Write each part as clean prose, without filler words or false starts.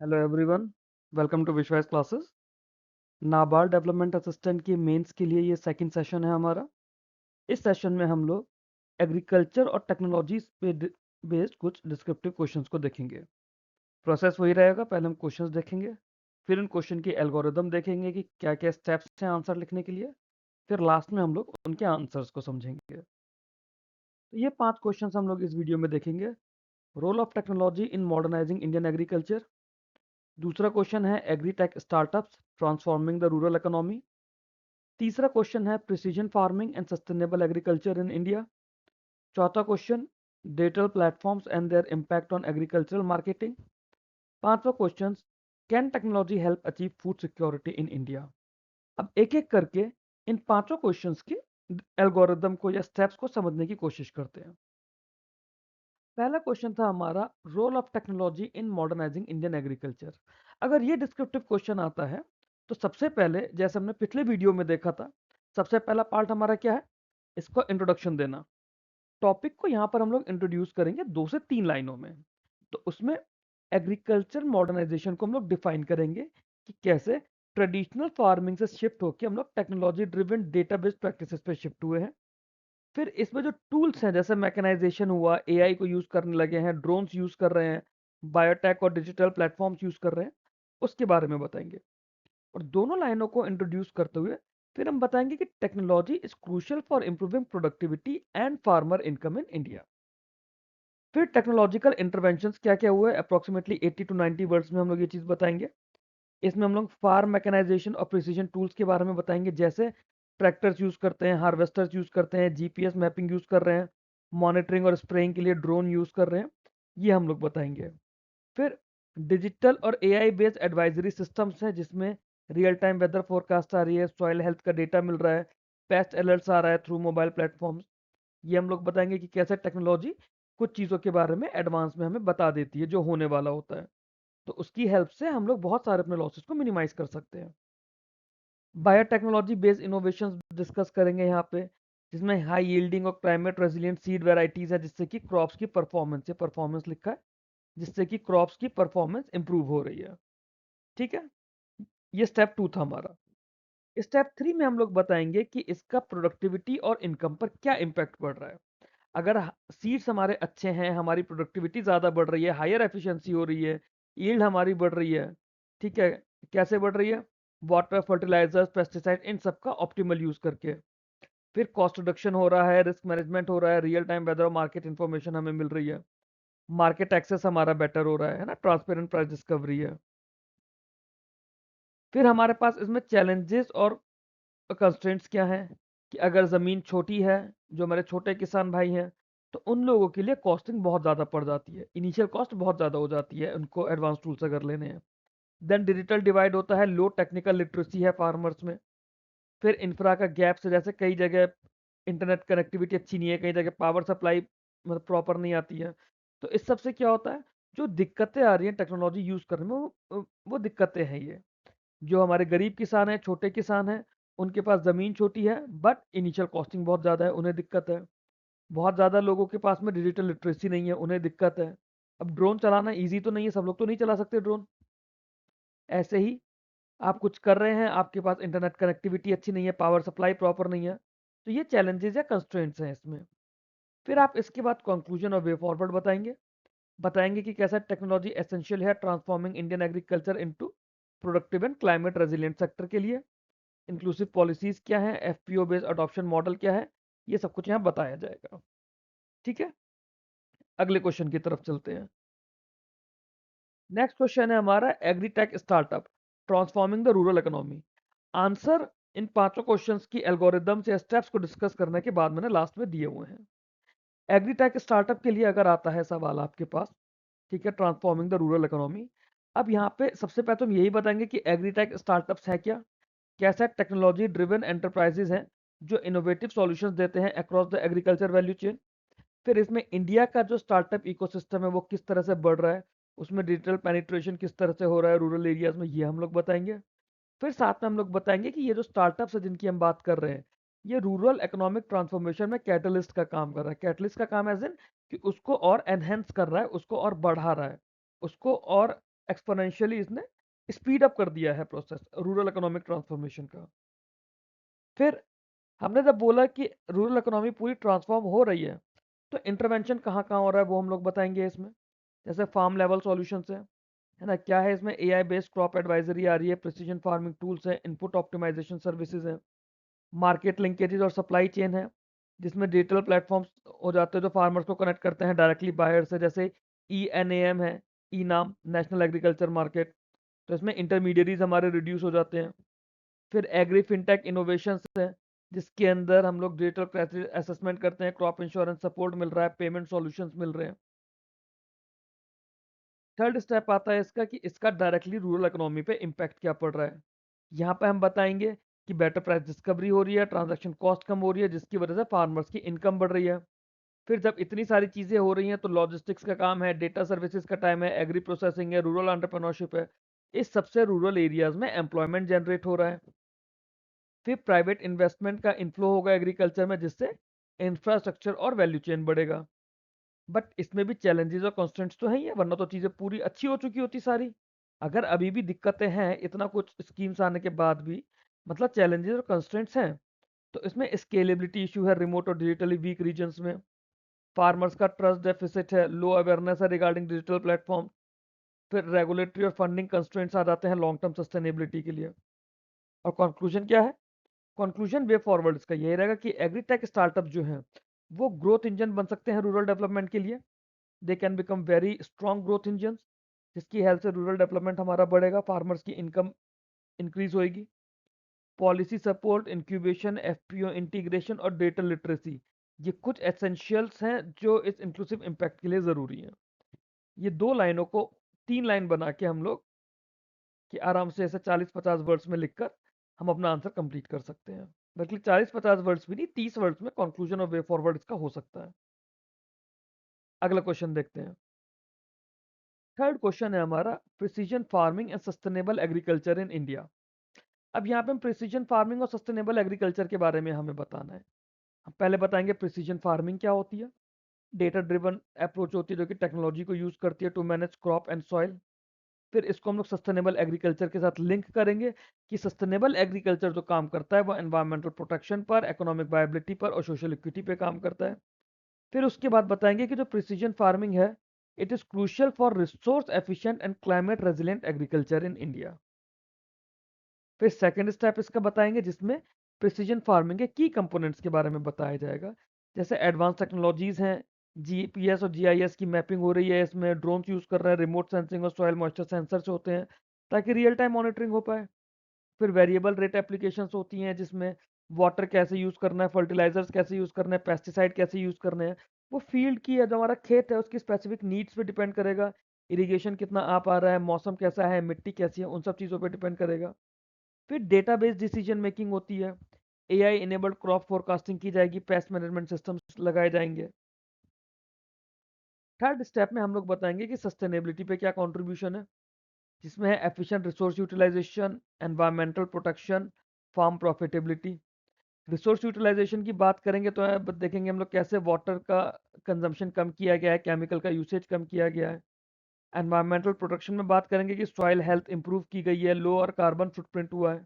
Hello everyone, welcome to विश्वास classes. NABARD development assistant की mains के लिए ये सेकंड सेशन है हमारा। इस सेशन में हम लोग एग्रीकल्चर और टेक्नोलॉजी पे बेस्ड कुछ डिस्क्रिप्टिव क्वेश्चंस को देखेंगे। प्रोसेस वही रहेगा, पहले हम क्वेश्चंस देखेंगे, फिर उन क्वेश्चन की एल्गोरिदम देखेंगे कि क्या क्या स्टेप्स हैं आंसर लिखने के लिए, फिर लास्ट में हम लोग उनके आंसर्स को समझेंगे। तो ये 5 क्वेश्चंस हम लोग इस वीडियो में देखेंगे। Role of technology in modernising Indian agriculture. दूसरा क्वेश्चन है agritech startups transforming the rural economy. तीसरा क्वेश्चन है precision farming and sustainable agriculture in India. चौथा question digital platforms and their impact on agricultural marketing. पांचवा question can technology help achieve food security in India. अब एक एक करके इन पांचों questions के एल्गोरिदम को या स्टेप्स को समझने की कोशिश करते हैं। पहला क्वेश्चन था हमारा role of technology in modernising Indian agriculture. अगर ये डिस्क्रिप्टिव क्वेश्चन आता है तो सबसे पहले, जैसे हमने पिछले वीडियो में देखा था, सबसे पहला पार्ट हमारा क्या है, इसको इंट्रोडक्शन देना। टॉपिक को यहाँ पर हम लोग इंट्रोड्यूस करेंगे 2 से 3 लाइनों में। तो उसमें एग्रीकल्चर मॉडर्नाइजेशन को हम लोग डिफाइन करेंगे कि कैसे ट्रेडिशनल फार्मिंग से शिफ्ट होकर हम लोग technology driven data based practices पे शिफ्ट हुए हैं। फिर इसमें जो टूल्स हैं, जैसे मैकेनाइजेशन हुआ, एआई को यूज करने लगे हैं, ड्रोन्स यूज कर रहे हैं, बायोटेक और डिजिटल प्लेटफॉर्म्स यूज कर रहे हैं, उसके बारे में बताएंगे। और दोनों लाइनों को इंट्रोड्यूस करते हुए फिर हम बताएंगे कि technology is crucial for improving productivity and farmer income in India. फिर टेक्नोलॉजिकल इंटरवेंशंस क्या क्या हुए, अप्रोक्सीमेटली 80 to 90 वर्ड्स में हम लोग ये चीज बताएंगे। इसमें हम लोग फार्म मैकेनाइजेशन और प्रिसीजन टूल्स के बारे में बताएंगे, जैसे ट्रैक्टर्स यूज करते हैं, हार्वेस्टर्स यूज करते हैं, जीपीएस मैपिंग यूज कर रहे हैं, मॉनिटरिंग और स्प्रेइंग के लिए ड्रोन यूज कर रहे हैं, ये हम लोग बताएंगे। फिर डिजिटल और एआई बेस्ड एडवाइजरी सिस्टम्स हैं, जिसमें रियल टाइम वेदर फोरकास्ट आ रही है, सॉइल हेल्थ का डेटा मिल रहा है, पेस्ट अलर्ट्स आ रहा है थ्रू मोबाइल प्लेटफॉर्म्स। ये हम लोग बताएंगे कि कैसे टेक्नोलॉजी कुछ चीज़ों के बारे में एडवांस में हमें बता देती है जो होने वाला होता है। तो उसकी हेल्प से हम लोग बहुत सारे अपने लॉसेस को मिनिमाइज कर सकते हैं। बायोटेक्नोलॉजी बेस्ड इनोवेशन डिस्कस करेंगे यहाँ पे, जिसमें हाई यील्डिंग और क्लाइमेट रेजिलिएंट सीड वेराइटीज है, जिससे कि क्रॉप्स की परफॉर्मेंस, ये परफॉर्मेंस लिखा है, जिससे कि क्रॉप्स की परफॉर्मेंस इंप्रूव हो रही है। ठीक है, ये स्टेप 2 था हमारा। स्टेप 3 में हम लोग बताएंगे कि इसका प्रोडक्टिविटी और इनकम पर क्या इम्पैक्ट पड़ रहा है। अगर सीड्स हमारे अच्छे हैं, हमारी प्रोडक्टिविटी ज़्यादा बढ़ रही है, हायर एफिशिएंसी हो रही है, यील्ड हमारी बढ़ रही है। ठीक है, कैसे बढ़ रही है, वाटर, फर्टिलाइजर्स, पेस्टिसाइड, इन सब का ऑप्टिमल यूज करके। फिर कॉस्ट रिडक्शन हो रहा है, रिस्क मैनेजमेंट हो रहा है, रियल टाइम वेदर और मार्केट इन्फॉर्मेशन हमें मिल रही है, मार्केट एक्सेस हमारा बेटर हो रहा है ना, ट्रांसपेरेंट प्राइस डिस्कवरी है। फिर हमारे पास इसमें चैलेंजेस और कंस्ट्रेंट्स क्या हैं, कि अगर ज़मीन छोटी है, जो हमारे छोटे किसान भाई हैं, तो उन लोगों के लिए कॉस्टिंग बहुत ज़्यादा पड़ जाती है, इनिशियल कॉस्ट बहुत ज़्यादा हो जाती है उनको एडवांस टूल्स अगर लेने हैं। देन डिजिटल डिवाइड होता है, लो टेक्निकल लिटरेसी है फार्मर्स में। फिर इंफ्रा का गैप से, जैसे कई जगह इंटरनेट कनेक्टिविटी अच्छी नहीं है, कई जगह पावर सप्लाई मतलब प्रॉपर नहीं आती है। तो इस सब से क्या होता है, जो दिक्कतें आ रही हैं टेक्नोलॉजी यूज़ करने में, वो दिक्कतें हैं ये। जो हमारे गरीब किसान हैं, छोटे किसान हैं, उनके पास ज़मीन छोटी है बट इनिशियल कॉस्टिंग बहुत ज़्यादा है, उन्हें दिक्कत है। बहुत ज़्यादा लोगों के पास में डिजिटल लिटरेसी नहीं है, उन्हें दिक्कत है। अब ड्रोन चलाना ईज़ी तो नहीं है, सब लोग तो नहीं चला सकते ड्रोन। ऐसे ही आप कुछ कर रहे हैं, आपके पास इंटरनेट कनेक्टिविटी अच्छी नहीं है, पावर सप्लाई प्रॉपर नहीं है, तो ये चैलेंजेस या कंस्ट्रेंट्स हैं इसमें। फिर आप इसके बाद कंक्लूजन और वे फॉरवर्ड बताएंगे। बताएंगे कि कैसा टेक्नोलॉजी एसेंशियल है transforming Indian agriculture into productive and climate resilient sector के लिए। इंक्लूसिव पॉलिसीज क्या है, एफपीओ बेस्ड अडॉप्शन मॉडल क्या है, ये सब कुछ यहाँ बताया जाएगा। ठीक है, अगले क्वेश्चन की तरफ चलते हैं। नेक्स्ट क्वेश्चन है हमारा agritech startup transforming the rural economy. Answer in पांचों क्वेश्चंस की एल्गोरिदम्स या स्टेप्स को डिस्कस करने के बाद मैंने लास्ट में दिए हुए हैं। एग्रीटेक स्टार्टअप के लिए अगर आता है सवाल आपके पास, ठीक है, ट्रांसफॉर्मिंग द रूरल इकोनॉमी। अब यहाँ पे सबसे पहले तो हम यही बताएंगे कि एग्रीटेक स्टार्टअप्स है क्या, कैसा टेक्नोलॉजी ड्रिवन एंटरप्राइजेज हैं जो इनोवेटिव सॉल्यूशंस देते हैं across the agriculture value chain. फिर इसमें इंडिया का जो स्टार्टअप इकोसिस्टम है वो किस तरह से बढ़ रहा है, उसमें डिजिटल पेनिट्रेशन किस तरह से हो रहा है रूरल एरियाज में, ये हम लोग बताएंगे। फिर साथ में हम लोग बताएंगे कि ये जो स्टार्टअप्स है जिनकी हम बात कर रहे हैं, ये रूरल इकोनॉमिक ट्रांसफॉर्मेशन में कैटलिस्ट का काम कर रहा है। कैटलिस्ट का काम एज इन कि उसको और एनहेंस कर रहा है, उसको और बढ़ा रहा है, उसको और एक्सपोनेंशियली इसने स्पीड अप कर दिया है प्रोसेस रूरल इकोनॉमिक ट्रांसफॉर्मेशन का। फिर हमने जब बोला कि रूरल इकोनॉमी पूरी ट्रांसफॉर्म हो रही है, तो इंटरवेंशन कहाँ कहाँ हो रहा है वो हम लोग बताएंगे इसमें। जैसे फार्म लेवल सॉल्यूशंस है ना, क्या है इसमें, एआई बेस्ड क्रॉप एडवाइजरी आ रही है, प्रिसीजन फार्मिंग टूल्स है, इनपुट ऑप्टिमाइजेशन सर्विसेज है, मार्केट लिंकेजेस और सप्लाई चेन है, जिसमें डिजिटल प्लेटफॉर्म्स हो जाते हैं जो फार्मर्स को कनेक्ट करते हैं डायरेक्टली बायर से, जैसे ENAM है, ई नाम नेशनल एग्रीकल्चर मार्केट। तो इसमें इंटरमीडियरीज हमारे रिड्यूस हो जाते हैं। फिर एग्री फिनटेक इनोवेशंस है, जिसके अंदर हम लोग डिजिटल असेसमेंट करते हैं, क्रॉप इंश्योरेंस सपोर्ट मिल रहा है, पेमेंट सॉल्यूशंस मिल रहे हैं। थर्ड स्टेप आता है इसका कि इसका डायरेक्टली रूरल इकोनॉमी पे इम्पैक्ट क्या पड़ रहा है। यहाँ पे हम बताएंगे कि बेटर प्राइस डिस्कवरी हो रही है, ट्रांजैक्शन कॉस्ट कम हो रही है, जिसकी वजह से फार्मर्स की इनकम बढ़ रही है। फिर जब इतनी सारी चीज़ें हो रही हैं तो लॉजिस्टिक्स का काम है, डेटा सर्विसेज का टाइम है, एग्री प्रोसेसिंग है, रूरल एंटरप्रेन्योरशिप है। इस सबसे रूरल एरियाज में एम्प्लॉयमेंट जनरेट हो रहा है। फिर प्राइवेट इन्वेस्टमेंट का इन्फ्लो होगा एग्रीकल्चर में, जिससे इंफ्रास्ट्रक्चर और वैल्यू चेन बढ़ेगा। बट इसमें भी चैलेंजेस और कॉन्स्टेंट्स तो हैं ही है, वरना तो चीज़ें पूरी अच्छी हो चुकी होती सारी। अगर अभी भी दिक्कतें हैं इतना कुछ स्कीम्स आने के बाद भी, मतलब चैलेंजेस और कंस्ट्रेंट्स हैं, तो इसमें स्केलेबिलिटी इशू है रिमोट और डिजिटली वीक रीजन्स में, फार्मर्स का ट्रस्ट डेफिसिट है, लो अवेयरनेस है रिगार्डिंग डिजिटल प्लेटफॉर्म, फिर रेगुलेटरी और फंडिंग कंस्ट्रेंट्स आ जाते हैं लॉन्ग टर्म सस्टेनेबिलिटी के लिए। और कंक्लूजन क्या है? कंक्लूजन वे फॉरवर्ड इसका यही रहेगा कि एग्रीटेक स्टार्टअप जो हैं वो ग्रोथ इंजन बन सकते हैं रूरल डेवलपमेंट के लिए। They can become very strong growth engine, जिसकी हेल्प से रूरल डेवलपमेंट हमारा बढ़ेगा, फार्मर्स की इनकम इंक्रीज होएगी। Policy support, incubation, FPO integration और डेटा लिटरेसी, ये कुछ एसेंशियल्स हैं जो इस इंक्लूसिव इम्पैक्ट के लिए ज़रूरी हैं। ये दो लाइनों को 3 लाइन बना के हम लोग कि आराम से ऐसे 40-50 वर्ड्स में लिखकर हम अपना आंसर कंप्लीट कर सकते हैं। बल्कि 40-50 वर्ड्स भी नहीं, 30 वर्ड्स में कंक्लूजन और वे फॉरवर्ड इसका हो सकता है। अगला क्वेश्चन देखते हैं। थर्ड क्वेश्चन है हमारा, precision farming and sustainable agriculture in India. अब यहाँ पे हम प्रिसीजन फार्मिंग और सस्टेनेबल एग्रीकल्चर के बारे में हमें बताना है। हम पहले बताएंगे प्रिसीजन फार्मिंग क्या होती है। डेटा ड्रिवन अप्रोच होती है जो कि टेक्नोलॉजी को यूज करती है to manage crop and soil. फिर इसको हम लोग सस्टेनेबल एग्रीकल्चर के साथ लिंक करेंगे कि सस्टेनेबल एग्रीकल्चर जो काम करता है वो एनवायरमेंटल प्रोटेक्शन पर, इकोनॉमिक वायबिलिटी पर और सोशल इक्विटी पे काम करता है। फिर उसके बाद बताएंगे कि जो प्रिसीजन फार्मिंग है, it is crucial for resource efficient and climate resilient agriculture in India. फिर सेकंड स्टेप इसका बताएंगे जिसमें प्रिसीजन फार्मिंग के की कंपोनेंट्स के बारे में बताया जाएगा, जैसे एडवांस टेक्नोलॉजीज हैं, GPS और GIS की मैपिंग हो रही है, इसमें ड्रोन्स यूज कर रहे हैं, रिमोट सेंसिंग और सॉइल मॉइस्चर सेंसर्स होते हैं ताकि रियल टाइम मॉनिटरिंग हो पाए। फिर वेरिएबल रेट एप्लीकेशंस होती हैं जिसमें वाटर कैसे यूज करना है, फर्टिलाइजर्स कैसे यूज करना है, पेस्टिसाइड कैसे यूज करने हैं, वो फील्ड की या जो हमारा खेत है उसकी स्पेसिफिक नीड्स पे डिपेंड करेगा। इरिगेशन कितना आ पा रहा है, मौसम कैसा है, मिट्टी कैसी है, उन सब चीज़ों पे डिपेंड करेगा। फिर डेटाबेस डिसीजन मेकिंग होती है, AI इनेबल्ड क्रॉप फोरकास्टिंग की जाएगी, पेस्ट मैनेजमेंट सिस्टम्स लगाए जाएंगे। थर्ड स्टेप में हम लोग बताएंगे कि सस्टेनेबिलिटी पे क्या कंट्रीब्यूशन है, जिसमें है efficient resource utilisation, environmental protection, farm profitability. Resource utilisation की बात करेंगे तो देखेंगे हम लोग कैसे वाटर का कंजम्पशन कम किया गया है, केमिकल का यूसेज कम किया गया है। एनवायरमेंटल प्रोटेक्शन में बात करेंगे कि सॉइल हेल्थ इंप्रूव की गई है, लो और कार्बन फुटप्रिंट हुआ है।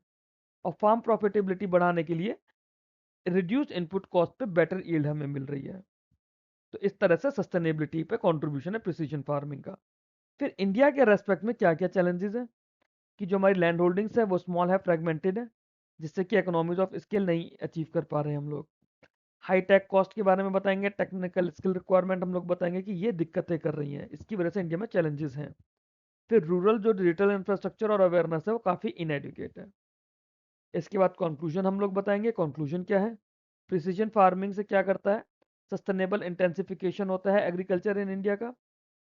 और फार्म प्रॉफिटेबिलिटी बढ़ाने के लिए रिड्यूस इनपुट कॉस्ट पे बेटर यील्ड हमें मिल रही है। तो इस तरह से सस्टेनेबिलिटी पे कंट्रीब्यूशन है प्रिसीजन फार्मिंग का। फिर इंडिया के रेस्पेक्ट में क्या क्या चैलेंजेस हैं, कि जो हमारी लैंड होल्डिंग्स है वो स्मॉल है, फ्रेगमेंटेड है, जिससे कि इकोनॉमीज ऑफ स्केल नहीं अचीव कर पा रहे हैं हम लोग। हाई टेक कॉस्ट के बारे में बताएंगे, टेक्निकल स्किल रिक्वायरमेंट हम लोग बताएंगे कि ये दिक्कतें कर रही हैं, इसकी वजह से इंडिया में चैलेंजेस हैं। फिर रूरल जो डिजिटल इंफ्रास्ट्रक्चर और अवेयरनेस है वो काफ़ी इनएडुकेट है। इसके बाद कंक्लूजन हम लोग बताएंगे, कंक्लूजन क्या है, प्रिसीजन फार्मिंग से क्या करता है, सस्टेनेबल इंटेंसिफिकेशन होता है एग्रीकल्चर इन इंडिया का।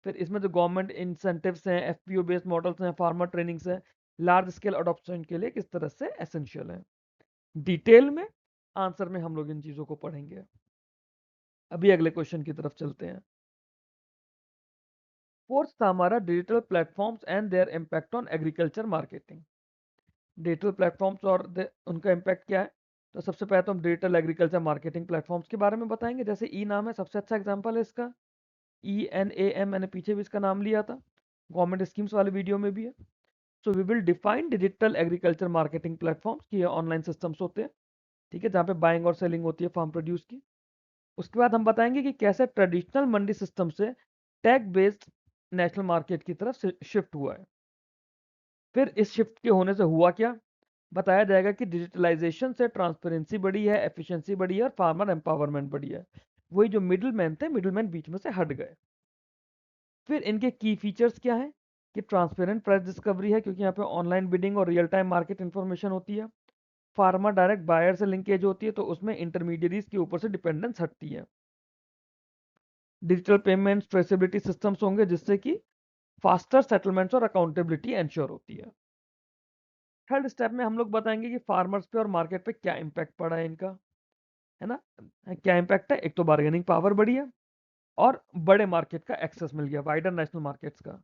फिर इसमें जो गवर्नमेंट इंसेंटिव्स हैं, FPO बेस्ड मॉडल्स हैं, फार्मर ट्रेनिंग्स हैं, लार्ज स्केल अडॉप्शन के लिए किस तरह से एसेंशियल है। डिटेल में आंसर में हम लोग इन चीज़ों को पढ़ेंगे। अभी अगले क्वेश्चन की तरफ चलते हैं। फोर्थ था हमारा digital platforms and their impact on agriculture marketing. Digital platforms और उनका इम्पैक्ट क्या है। तो सबसे पहले तो हम डिजिटल एग्रीकल्चर मार्केटिंग प्लेटफॉर्म्स के बारे में बताएंगे, जैसे ई नाम है सबसे अच्छा एग्जांपल है इसका। ENAM मैंने पीछे भी इसका नाम लिया था, गवर्नमेंट स्कीम्स वाले वीडियो में भी है। So we will define digital agriculture marketing platforms की ऑनलाइन सिस्टम्स होते हैं, ठीक है, जहाँ पे बाइंग और सेलिंग होती है फार्म प्रोड्यूस की। उसके बाद हम बताएंगे कि कैसे ट्रेडिशनल मंडी सिस्टम से टैग बेस्ड नेशनल मार्केट की तरफ शिफ्ट हुआ है। फिर इस शिफ्ट के होने से हुआ क्या, बताया जाएगा कि डिजिटलाइजेशन से ट्रांसपेरेंसी बढ़ी है, एफिशिएंसी बढ़ी है और फार्मर एम्पावरमेंट बढ़ी है। वही जो मिडिल मैन थे, मिडिल मैन बीच में से हट गए। फिर इनके की फीचर्स क्या है कि ट्रांसपेरेंट प्राइस डिस्कवरी है, क्योंकि यहाँ पे ऑनलाइन बिडिंग और रियल टाइम मार्केट इन्फॉर्मेशन होती है। फार्मर डायरेक्ट बायर से लिंकेज होती है, तो उसमें इंटरमीडियरीज के ऊपर से डिपेंडेंस हटती है। डिजिटल पेमेंट्स ट्रेसेबिलिटी सिस्टम्स होंगे, जिससे कि फास्टर सेटलमेंट्स और अकाउंटेबिलिटी एंश्योर होती है। थर्ड स्टेप में हम लोग बताएंगे कि फार्मर्स पे और मार्केट पे क्या इम्पैक्ट पड़ा है इनका, है ना। क्या इम्पैक्ट है, एक तो बार्गेनिंग पावर बढ़ी है और बड़े मार्केट का एक्सेस मिल गया, वाइडर नेशनल मार्केट्स का।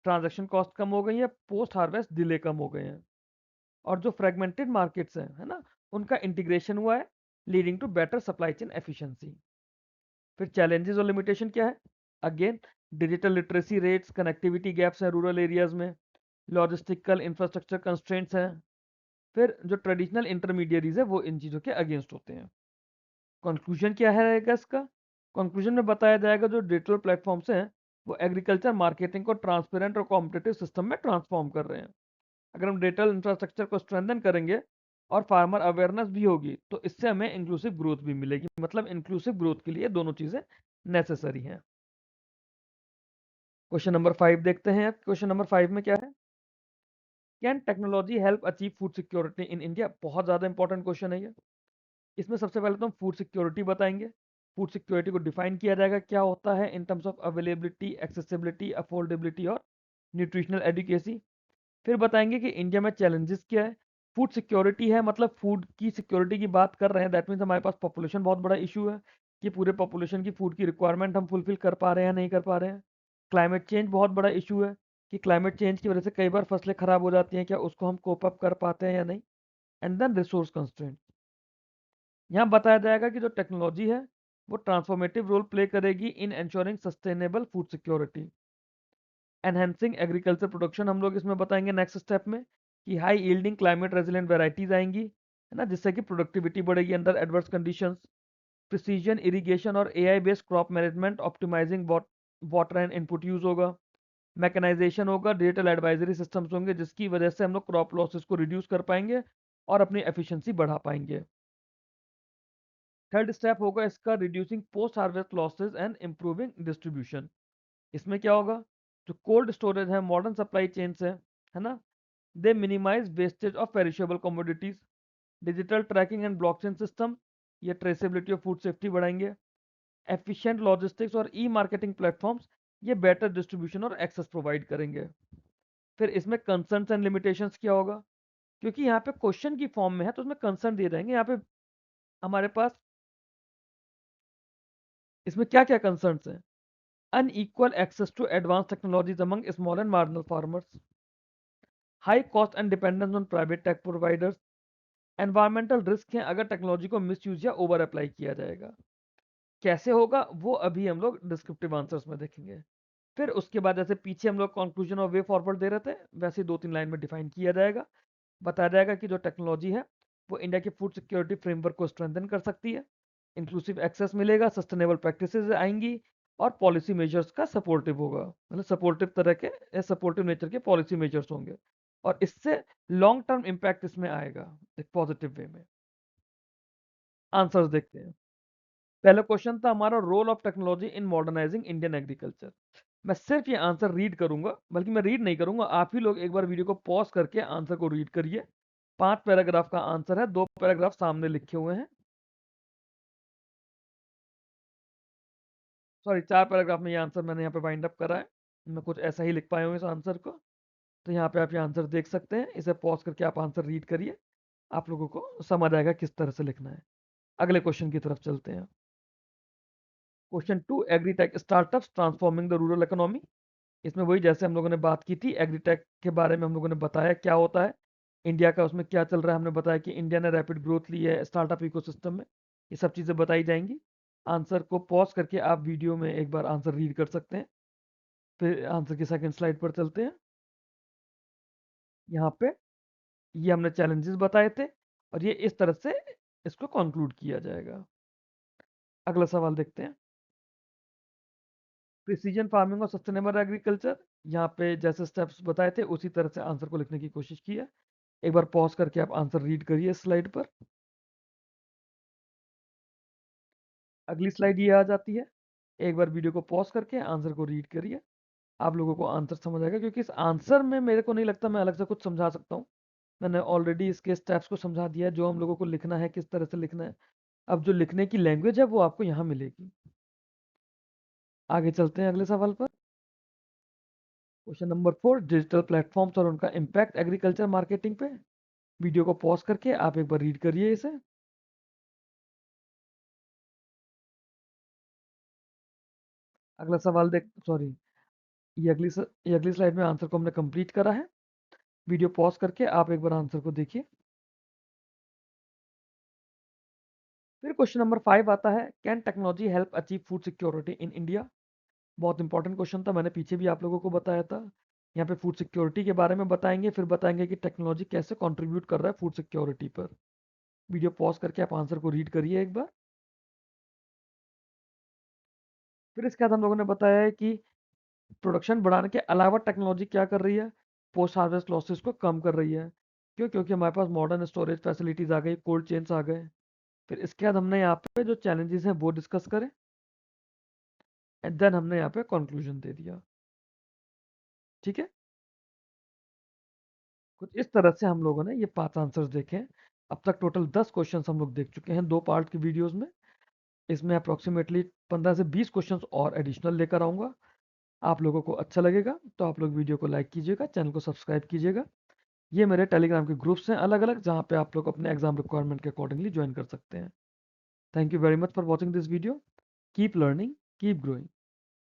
ट्रांजैक्शन कॉस्ट कम हो गई है, पोस्ट हार्वेस्ट डिले कम हो गए हैं, और जो फ्रेगमेंटेड मार्केट्स हैं, है ना, उनका इंटीग्रेशन हुआ है, leading to better supply chain efficiency. फिर चैलेंजेस और लिमिटेशन क्या है, again digital literacy rates, connectivity gaps हैं रूरल एरियाज में, लॉजिस्टिकल इंफ्रास्ट्रक्चर कंस्ट्रेंट्स हैं। फिर जो ट्रेडिशनल इंटरमीडियरीज है वो इन चीज़ों के अगेंस्ट होते हैं। कंक्लूजन क्या है रहेगा इसका, कंक्लूजन में बताया जाएगा जो डिजिटल प्लेटफॉर्म्स हैं वो एग्रीकल्चर मार्केटिंग को ट्रांसपेरेंट और कॉम्पिटेटिव सिस्टम में ट्रांसफॉर्म कर रहे हैं। अगर हम डिजिटल इंफ्रास्ट्रक्चर को स्ट्रेंथन करेंगे और फार्मर अवेयरनेस भी होगी, तो इससे हमें इंक्लूसिव ग्रोथ भी मिलेगी। मतलब इंक्लूसिव ग्रोथ के लिए दोनों चीज़ें नेसेसरी हैं। क्वेश्चन नंबर 5 देखते हैं। क्वेश्चन नंबर 5 में क्या है, can technology help achieve food security in India. बहुत ज़्यादा इंपॉर्टेंट क्वेश्चन है ये। इसमें सबसे पहले तो हम फूड सिक्योरिटी बताएंगे। फूड सिक्योरिटी को डिफाइन किया जाएगा क्या होता है in terms of availability, accessibility, affordability और न्यूट्रिशनल एडिकेसी। फिर बताएंगे कि इंडिया में चैलेंजेस क्या है। फूड सिक्योरिटी है मतलब फूड की सिक्योरिटी की बात कर रहे हैं, दैट मीन्स हमारे पास पॉपुलेशन बहुत बड़ा इशू है कि पूरे पॉपुलेशन की फूड की रिक्वायरमेंट हम फुलफिल कर पा रहे हैं या नहीं कर पा रहे हैं। क्लाइमेट चेंज बहुत बड़ा इशू है कि क्लाइमेट चेंज की वजह से कई बार फसलें खराब हो जाती हैं, क्या उसको हम कोप अप कर पाते हैं या नहीं। And then resource constraint. यहाँ बताया जाएगा कि जो टेक्नोलॉजी है वो ट्रांसफॉर्मेटिव रोल प्ले करेगी in ensuring sustainable food security. Enhancing agriculture production हम लोग इसमें बताएंगे नेक्स्ट स्टेप में कि high yielding climate resilient varieties आएंगी, है ना, जिससे कि प्रोडक्टिविटी बढ़ेगी under adverse conditions. Precision irrigation और AI based crop management optimising water and input use होगा। मैकेनाइजेशन होगा, डिजिटल एडवाइजरी सिस्टम्स होंगे, जिसकी वजह से हम लोग क्रॉप लॉसेस को रिड्यूस कर पाएंगे और अपनी एफिशिएंसी बढ़ा पाएंगे। थर्ड स्टेप होगा इसका reducing post harvest losses and improving distribution. इसमें क्या होगा, जो कोल्ड स्टोरेज है, मॉडर्न सप्लाई चेन्स है ना, they minimise wastage of perishable commodities. Digital tracking and blockchain system, ये ट्रेसेबिलिटी ऑफ फूड सेफ्टी बढ़ाएंगे। एफिशिएंट लॉजिस्टिक्स और ई मार्केटिंग प्लेटफॉर्म्स, ये बेटर डिस्ट्रीब्यूशन और एक्सेस प्रोवाइड करेंगे। फिर इसमें कंसर्न्स एंड लिमिटेशंस क्या होगा, क्योंकि यहाँ पे क्वेश्चन की फॉर्म में है तो उसमें कंसर्न दिए जाएंगे। यहाँ पे हमारे पास इसमें क्या क्या कंसर्न्स हैं, unequal access to advanced technologies among small and marginal farmers, high cost and dependence on private tech providers, environmental risk हैं अगर टेक्नोलॉजी को मिसयूज या ओवर अप्लाई किया जाएगा। कैसे होगा वो अभी हम लोग डिस्क्रिप्टिव आंसर्स में देखेंगे। फिर उसके बाद जैसे पीछे हम लोग कंक्लूजन और वे फॉरवर्ड दे रहे थे, वैसे 2-3 लाइन में डिफाइन किया जाएगा। बताया जाएगा कि जो टेक्नोलॉजी है वो इंडिया की फूड सिक्योरिटी फ्रेमवर्क को स्ट्रेंथन कर सकती है, इंक्लूसिव एक्सेस मिलेगा, सस्टेनेबल प्रैक्टिसेस आएंगी और पॉलिसी मेजर्स का सपोर्टिव होगा, मतलब सपोर्टिव तरह के सपोर्टिव नेचर के पॉलिसी मेजर्स होंगे और इससे लॉन्ग टर्म इम्पैक्ट इसमें आएगा एक पॉजिटिव वे में। आंसर्स देखते हैं। पहला क्वेश्चन था हमारा, role of technology in modernising Indian agriculture. मैं सिर्फ ये आंसर रीड करूंगा, बल्कि मैं रीड नहीं करूंगा, आप ही लोग एक बार वीडियो को पॉज करके आंसर को रीड करिए। 5 पैराग्राफ का आंसर है, 2 पैराग्राफ सामने लिखे हुए हैं, सॉरी 4 पैराग्राफ में ये आंसर मैंने यहाँ पे वाइंड अप करा है। मैं कुछ ऐसा ही लिख पाया हूँ इस आंसर को, तो यहाँ पे आप ये आंसर देख सकते हैं। इसे पॉज करके आप आंसर रीड करिए, आप लोगों को समझ आएगा किस तरह से लिखना है। अगले क्वेश्चन की तरफ चलते हैं। Question 2, agritech startups transforming the rural economy. इसमें वही जैसे हम लोगों ने बात की थी, एग्रीटेक के बारे में हम लोगों ने बताया क्या होता है, इंडिया का उसमें क्या चल रहा है। हमने बताया कि इंडिया ने रैपिड ग्रोथ ली है स्टार्टअप इकोसिस्टम में, ये सब चीज़ें बताई जाएंगी। आंसर को पॉज करके आप वीडियो में एक बार आंसर रीड कर सकते हैं। फिर आंसर की सेकंड स्लाइड पर चलते हैं। यहाँ पे ये हमने चैलेंजेस बताए थे और ये इस तरह से इसको कंक्लूड किया जाएगा। अगला सवाल देखते हैं। प्रिसीजन फार्मिंग और सस्टेनेबल एग्रीकल्चर, यहाँ पे जैसे स्टेप्स बताए थे उसी तरह से आंसर को लिखने की कोशिश की है। एक बार पॉज करके आप आंसर रीड करिए स्लाइड पर। अगली स्लाइड ये आ जाती है। एक बार वीडियो को पॉज करके आंसर को रीड करिए, आप लोगों को आंसर समझ आएगा, क्योंकि इस आंसर में मेरे को नहीं लगता मैं अलग से कुछ समझा सकता हूँ। मैंने ऑलरेडी इसके स्टेप्स को समझा दिया है, जो हम लोगों को लिखना है किस तरह से लिखना है। अब जो लिखने की लैंग्वेज है वो आपको यहाँ मिलेगी। आगे चलते हैं अगले सवाल पर। क्वेश्चन नंबर 4, डिजिटल प्लेटफॉर्म्स और उनका इम्पैक्ट एग्रीकल्चर मार्केटिंग पे। वीडियो को पॉज करके आप एक बार रीड करिए इसे। अगला सवाल देख, सॉरी, ये अगली स्लाइड में आंसर को हमने कंप्लीट करा है। वीडियो पॉज करके आप एक बार आंसर को देखिए। फिर क्वेश्चन नंबर 5 आता है, can technology help achieve food security in India. बहुत इंपॉर्टेंट क्वेश्चन था, मैंने पीछे भी आप लोगों को बताया था। यहाँ पे फूड सिक्योरिटी के बारे में बताएंगे, फिर बताएंगे कि टेक्नोलॉजी कैसे कंट्रीब्यूट कर रहा है फूड सिक्योरिटी पर। वीडियो पॉज करके आप आंसर को रीड करिए एक बार। फिर इसके बाद हम लोगों ने बताया है कि प्रोडक्शन बढ़ाने के अलावा टेक्नोलॉजी क्या कर रही है, पोस्ट हार्वेस्ट लॉसेस को कम कर रही है। क्यों? क्योंकि हमारे पास मॉडर्न स्टोरेज फैसिलिटीज आ गई, कोल्ड चेन्स आ गए। फिर इसके बाद हमने यहाँ पे जो चैलेंजेस हैं वो डिस्कस करें, एंड देन हमने यहाँ पे कंक्लूजन दे दिया। ठीक है, कुछ इस तरह से हम लोगों ने ये 5 आंसर्स देखे हैं। अब तक टोटल 10 क्वेश्चंस हम लोग देख चुके हैं 2 पार्ट की वीडियोस में। इसमें अप्रोक्सीमेटली 15 से 20 क्वेश्चंस और एडिशनल लेकर आऊँगा। आप लोगों को अच्छा लगेगा तो आप लोग वीडियो को लाइक कीजिएगा, चैनल को सब्सक्राइब कीजिएगा। ये मेरे टेलीग्राम के ग्रुप्स हैं अलग-अलग, जहाँ पे आप लोग अपने एग्जाम रिक्वायरमेंट के अकॉर्डिंगली ज्वाइन कर सकते हैं। Thank you very much for watching this video. Keep learning, keep growing.